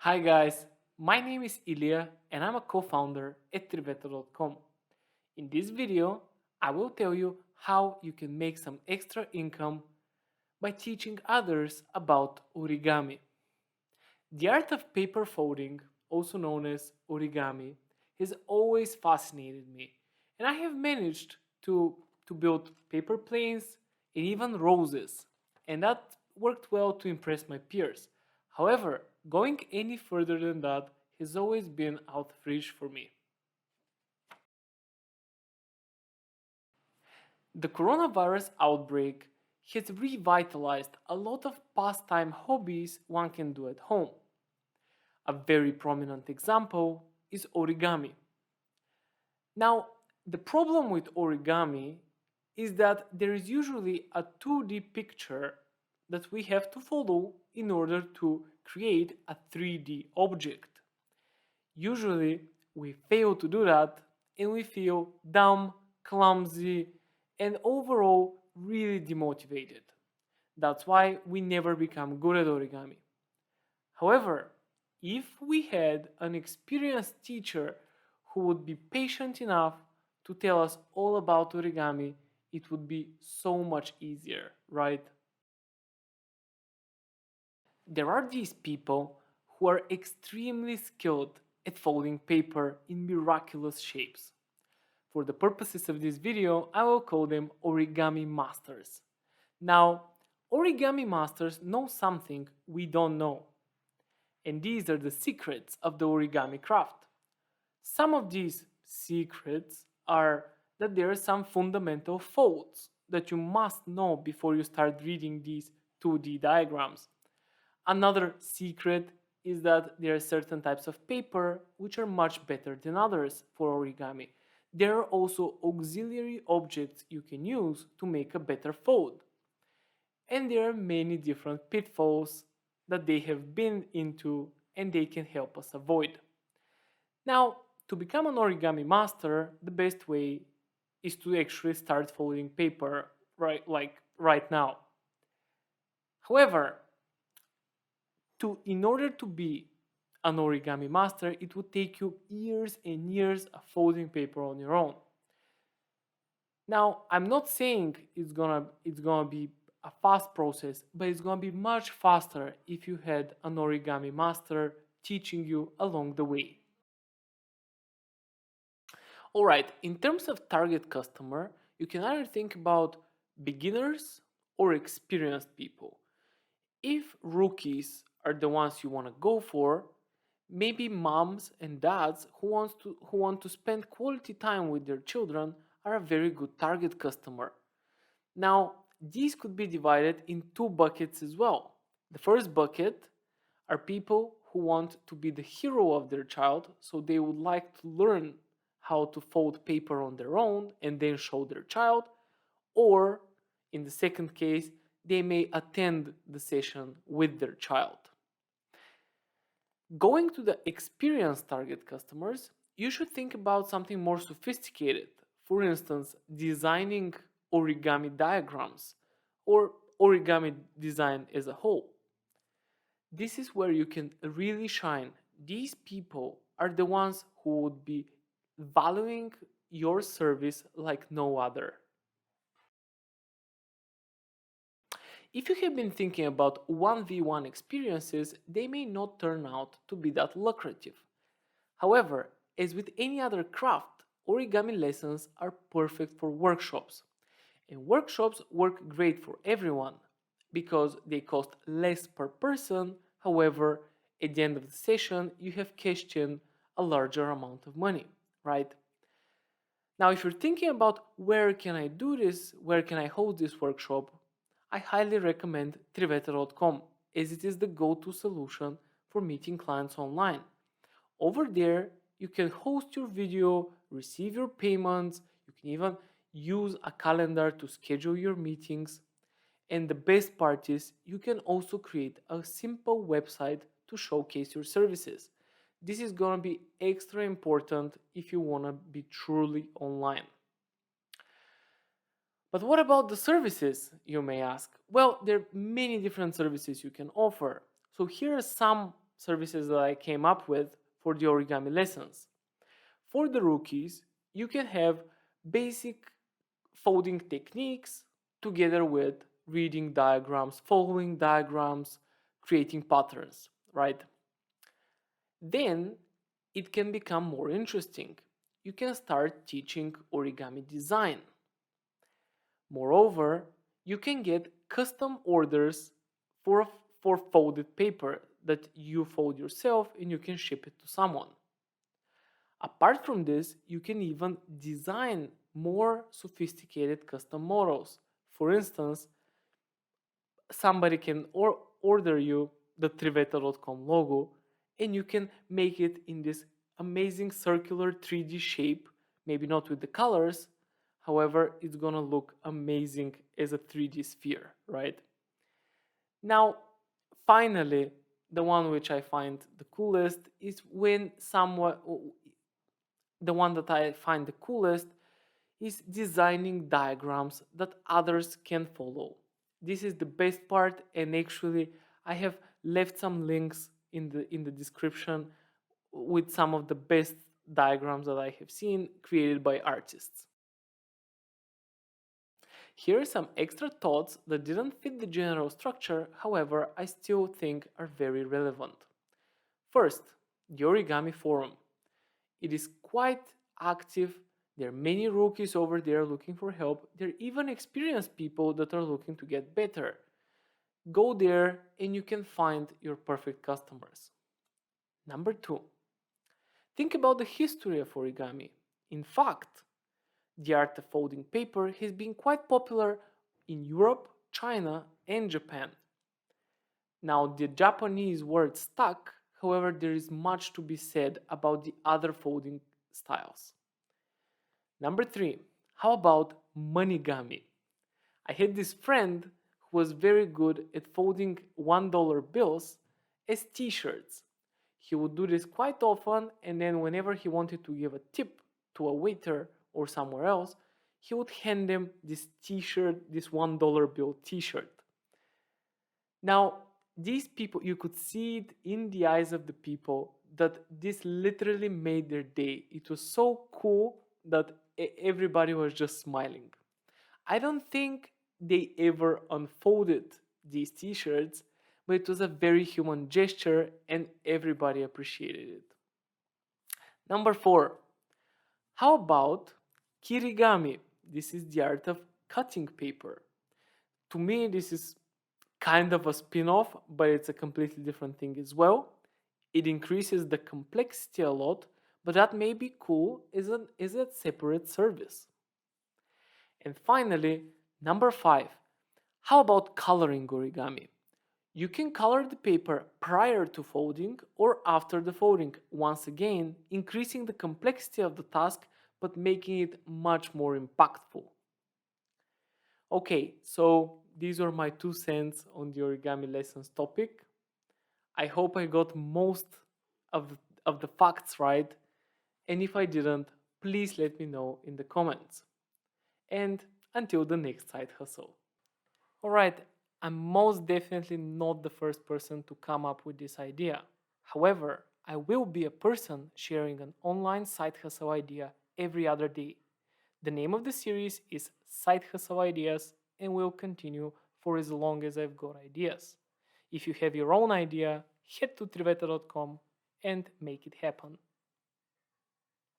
Hi guys, my name is Ilya and I'm a co-founder at Triveto.com. In this video, I will tell you how you can make some extra income by teaching others about origami. The art of paper folding, also known as origami, has always fascinated me, and I have managed to build paper planes and even roses, and that worked well to impress my peers. However, going any further than that has always been out of reach for me. The coronavirus outbreak has revitalized a lot of pastime hobbies one can do at home. A very prominent example is origami. Now, the problem with origami is that there is usually a 2D picture that we have to follow in order to create a 3D object. Usually, we fail to do that and we feel dumb, clumsy, and overall really demotivated. That's why we never become good at origami. However, if we had an experienced teacher who would be patient enough to tell us all about origami, it would be so much easier, right? There are these people who are extremely skilled at folding paper in miraculous shapes. For the purposes of this video, I will call them origami masters. Now, origami masters know something we don't know, and these are the secrets of the origami craft. Some of these secrets are that there are some fundamental folds that you must know before you start reading these 2D diagrams. Another secret is that there are certain types of paper which are much better than others for origami. There are also auxiliary objects you can use to make a better fold. And there are many different pitfalls that they have been into and they can help us avoid. Now, to become an origami master, the best way is to actually start folding paper right now. However, in order to be an origami master, it would take you years and years of folding paper on your own. Now, I'm not saying it's gonna be a fast process, but it's gonna be much faster if you had an origami master teaching you along the way. All right, in terms of target customer, you can either think about beginners or experienced people. If rookies are the ones you want to go for, maybe moms and dads who want to spend quality time with their children are a very good target customer. Now, these could be divided in two buckets as well. The first bucket are people who want to be the hero of their child, so they would like to learn how to fold paper on their own and then show their child, or in the second case, they may attend the session with their child. Going to the experienced target customers, you should think about something more sophisticated. For instance, designing origami diagrams or origami design as a whole. This is where you can really shine. These people are the ones who would be valuing your service like no other. If you have been thinking about 1v1 experiences, they may not turn out to be that lucrative. However, as with any other craft, origami lessons are perfect for workshops. And workshops work great for everyone because they cost less per person. However, at the end of the session, you have cashed in a larger amount of money, right? Now, if you're thinking about where can I do this, where can I hold this workshop, I highly recommend Triveto.com as it is the go-to solution for meeting clients online. Over there, you can host your video, receive your payments, you can even use a calendar to schedule your meetings. And the best part is, you can also create a simple website to showcase your services. This is going to be extra important if you want to be truly online. But what about the services, you may ask? Well, there are many different services you can offer. So here are some services that I came up with for the origami lessons. For the rookies, you can have basic folding techniques together with reading diagrams, following diagrams, creating patterns, right? Then it can become more interesting. You can start teaching origami design. Moreover, you can get custom orders for, for folded paper that you fold yourself and you can ship it to someone. Apart from this, you can even design more sophisticated custom models. For instance, somebody can order you the Triveta.com logo and you can make it in this amazing circular 3D shape, maybe not with the colors, however, it's gonna look amazing as a 3D sphere, right? Now, finally, the one which I find the coolest is when someone, the one that I find the coolest is designing diagrams that others can follow. This is the best part, and actually I have left some links in the description with some of the best diagrams that I have seen created by artists. Here are some extra thoughts that didn't fit the general structure, however, I still think are very relevant. First, the origami forum. It is quite active. There are many rookies over there looking for help. There are even experienced people that are looking to get better. Go there and you can find your perfect customers. Number 2. Think about the history of origami. In fact, the art of folding paper has been quite popular in Europe, China, and Japan. Now, the Japanese word stuck, however, there is much to be said about the other folding styles. Number 3, how about monigami? I had this friend who was very good at folding $1 bills as t-shirts. He would do this quite often, and then whenever he wanted to give a tip to a waiter or somewhere else, he would hand them this t-shirt, this $1 bill t-shirt. Now, these people, you could see it in the eyes of the people that this literally made their day. It was so cool that everybody was just smiling. I don't think they ever unfolded these t-shirts, but it was a very human gesture and everybody appreciated it. Number 4, how about kirigami? This is the art of cutting paper. To me, this is kind of a spin-off, but it's a completely different thing as well. It increases the complexity a lot, but that may be cool as a separate service. And finally, number 5, how about coloring origami? You can color the paper prior to folding or after the folding, once again increasing the complexity of the task but making it much more impactful. Okay, so these are my 2 cents on the origami lessons topic. I hope I got most of the facts right, and if I didn't, please let me know in the comments. And until the next side hustle. Alright, I'm most definitely not the first person to come up with this idea. However, I will be a person sharing an online side hustle idea every other day. The name of the series is Side Hustle Ideas and will continue for as long as I've got ideas. If you have your own idea, head to Triveta.com and make it happen.